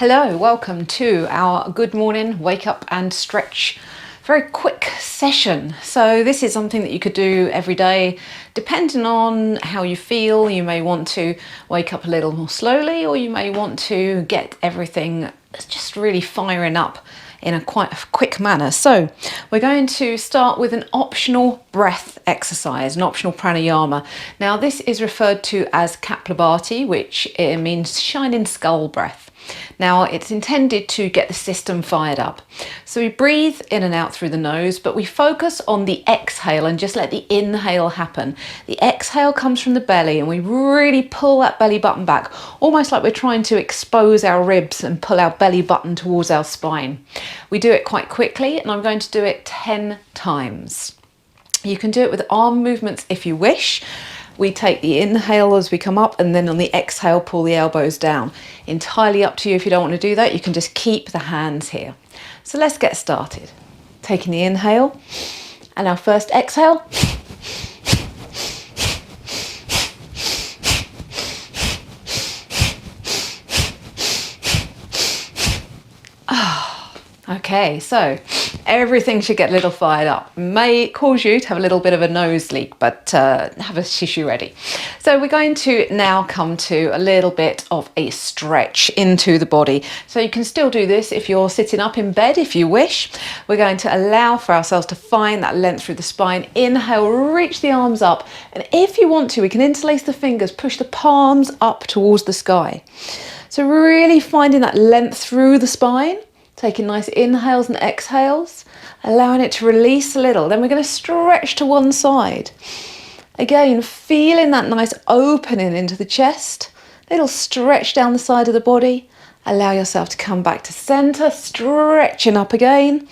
Hello, welcome to our good morning wake up and stretch. Very quick session. So this is something that you could do every day, depending on how you feel. You may want to wake up a little more slowly, or you may want to get everything just really firing up in a quite quick manner. So we're going to start with an optional breath exercise, an optional pranayama. Now this is referred to as Kapalabhati, which means shining skull breath. Now it's intended to get the system fired up. So we breathe in and out through the nose, but we focus on the exhale and just let the inhale happen. The exhale comes from the belly and we really pull that belly button back, almost like we're trying to expose our ribs and pull our belly button towards our spine. We do it quite quickly and I'm going to do it 10 times. You can do it with arm movements if you wish. We take the inhale as we come up and then on the exhale pull the elbows down. Entirely up to you. If you don't want to do that, you can just keep the hands here. So let's get started. Taking the inhale and our first exhale. Okay, so everything should get a little fired up. May cause you to have a little bit of a nose leak, but have a tissue ready. So we're going to now come to a little bit of a stretch into the body. So you can still do this if you're sitting up in bed, if you wish. We're going to allow for ourselves to find that length through the spine. Inhale, reach the arms up. And if you want to, we can interlace the fingers, push the palms up towards the sky. So really finding that length through the spine. Taking nice inhales and exhales, allowing it to release a little. Then we're going to stretch to one side. Again, feeling that nice opening into the chest. Little stretch down the side of the body. Allow yourself to come back to center, stretching up again.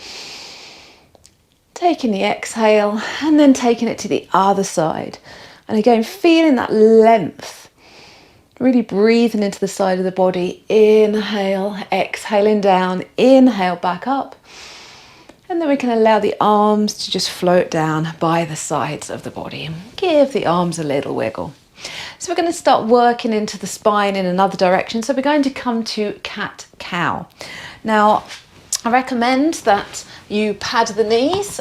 Taking the exhale and then taking it to the other side. And again, feeling that length. Really breathing into the side of the body. Inhale, exhaling down, inhale back up. And then we can allow the arms to just float down by the sides of the body. Give the arms a little wiggle. So we're going to start working into the spine in another direction. So we're going to come to CatCow. Now, I recommend that you pad the knees.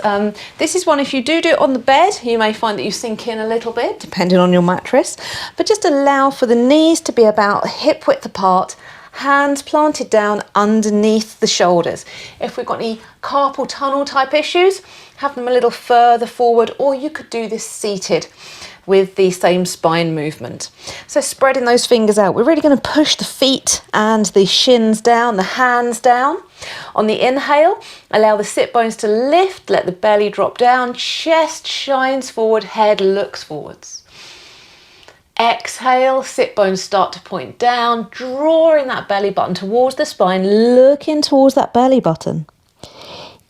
This is one, if you do it on the bed, you may find that you sink in a little bit, depending on your mattress. But just allow for the knees to be about hip width apart, hands planted down underneath the shoulders. If we've got any carpal tunnel type issues, have them a little further forward, or you could do this seated with the same spine movement. So spreading those fingers out, we're really going to push the feet and the shins down, the hands down. On the inhale, allow the sit bones to lift, let the belly drop down, chest shines forward, head looks forwards. Exhale, sit bones start to point down, drawing that belly button towards the spine, looking towards that belly button.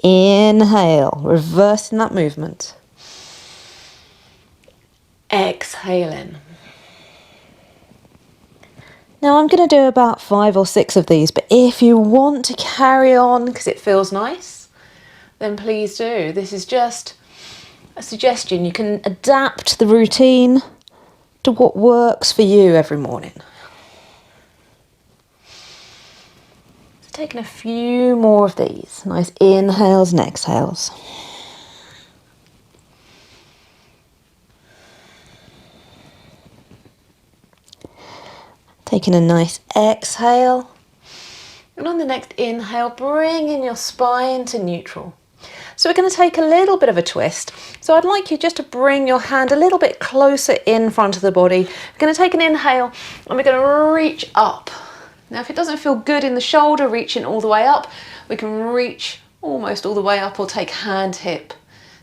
Inhale, reversing that movement. Exhaling. Now I'm going to do about 5 or 6 of these, but if you want to carry on because it feels nice, then please do. This is just a suggestion. You can adapt the routine to what works for you every morning. So taking a few more of these. Nice inhales and exhales. Taking a nice exhale. And on the next inhale, bring in your spine to neutral. So we're going to take a little bit of a twist. So I'd like you just to bring your hand a little bit closer in front of the body. We're going to take an inhale and we're going to reach up. Now if it doesn't feel good in the shoulder, reaching all the way up, we can reach almost all the way up or take hand hip.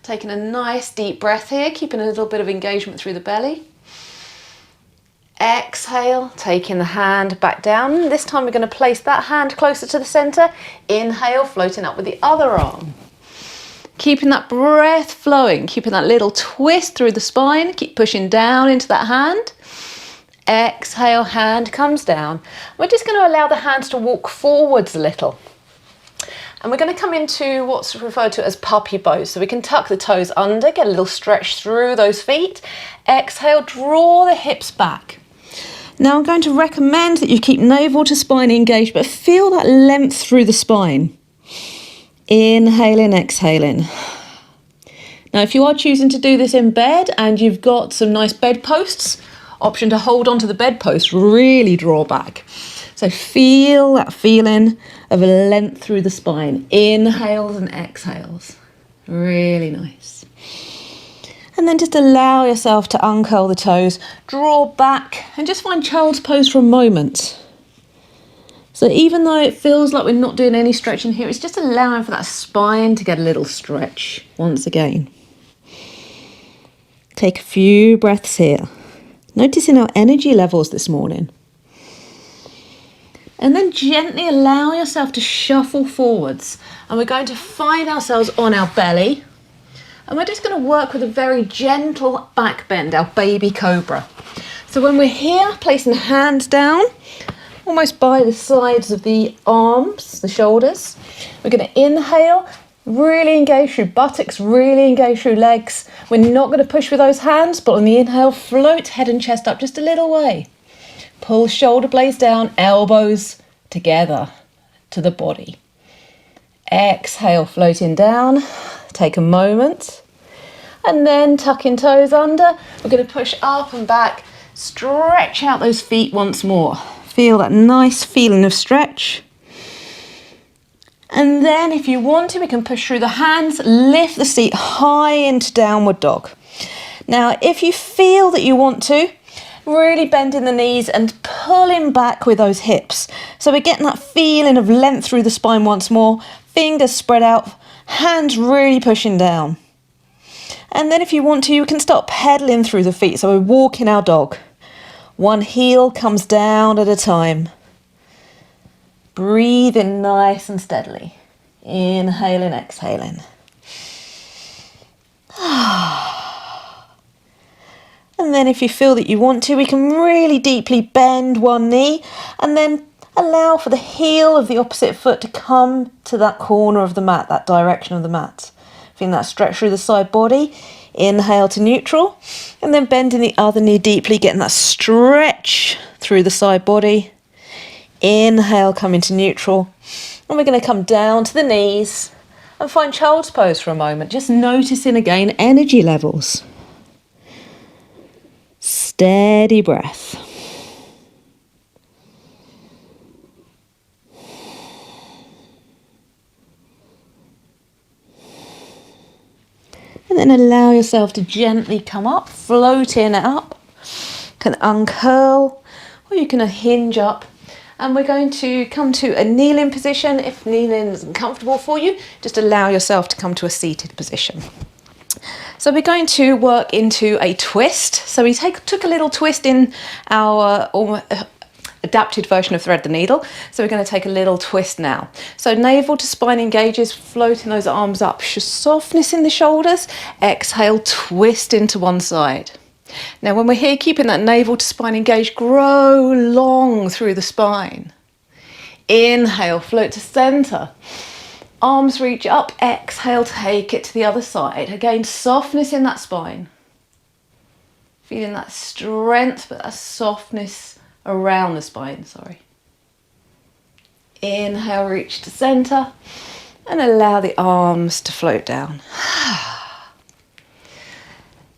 Taking a nice deep breath here, keeping a little bit of engagement through the belly. Exhale, taking the hand back down. This time we're going to place that hand closer to the center. Inhale, floating up with the other arm. Keeping that breath flowing, keeping that little twist through the spine. Keep pushing down into that hand. Exhale, hand comes down. We're just going to allow the hands to walk forwards a little. And we're going to come into what's referred to as puppy pose. So we can tuck the toes under, get a little stretch through those feet. Exhale, draw the hips back. Now I'm going to recommend that you keep navel to spine engaged, but feel that length through the spine. Inhaling, exhaling. Now if you are choosing to do this in bed and you've got some nice bed posts, option to hold onto the bedpost, really draw back. So feel that feeling of a length through the spine. Inhales and exhales. Really nice. And then just allow yourself to uncurl the toes, draw back and just find child's pose for a moment. So even though it feels like we're not doing any stretching here, it's just allowing for that spine to get a little stretch once again. Take a few breaths here. Noticing our energy levels this morning. And then gently allow yourself to shuffle forwards. And we're going to find ourselves on our belly. And we're just going to work with a very gentle back bend, our baby cobra. So when we're here, placing hands down, almost by the sides of the arms, the shoulders. We're going to inhale, really engage through buttocks, really engage through legs. We're not going to push with those hands, but on the inhale, float head and chest up just a little way. Pull shoulder blades down, elbows together to the body. Exhale, floating down. Take a moment. And then tucking toes under. We're going to push up and back. Stretch out those feet once more. Feel that nice feeling of stretch. And then if you want to, we can push through the hands, lift the seat high into downward dog. Now, if you feel that you want to, really bending the knees and pulling back with those hips. So we're getting that feeling of length through the spine once more. Fingers spread out, hands really pushing down. And then if you want to, you can start pedaling through the feet. So we're walking our dog. One heel comes down at a time. Breathing nice and steadily. Inhaling, exhaling. And then if you feel that you want to, we can really deeply bend one knee and then allow for the heel of the opposite foot to come to that corner of the mat, that direction of the mat. Feeling that stretch through the side body. Inhale to neutral and then bending the other knee deeply, getting that stretch through the side body. Inhale, come into neutral. And we're going to come down to the knees and find child's pose for a moment. Just noticing again energy levels. Steady breath. And then allow yourself to gently come up, floating up. You can uncurl or you can hinge up. And we're going to come to a kneeling position. If kneeling isn't comfortable for you, just allow yourself to come to a seated position. So we're going to work into a twist. So we took a little twist in our adapted version of thread the needle. So we're going to take a little twist now. So navel to spine engages, floating those arms up, softness in the shoulders. Exhale, twist into one side. Now when we're here, keeping that navel to spine engaged, grow long through the spine. Inhale, float to center. Arms reach up, exhale, take it to the other side. Again, softness in that spine. Feeling that strength, but that softness around the spine, sorry. Inhale, reach to center and allow the arms to float down.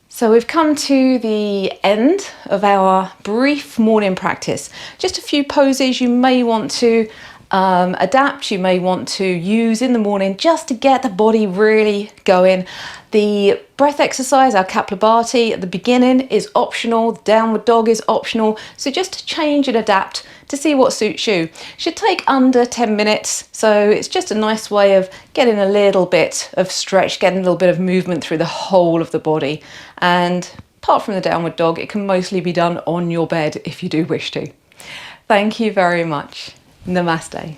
So we've come to the end of our brief morning practice. Just a few poses you may want to adapt, you may want to use in the morning just to get the body really going. The breath exercise, our Kapalabhati at the beginning, is optional. Downward dog is optional. So just to change and adapt to see what suits you. Should take under 10 minutes. So it's just a nice way of getting a little bit of stretch, getting a little bit of movement through the whole of the body. And apart from the downward dog, it can mostly be done on your bed if you do wish to. Thank you very much. Namaste.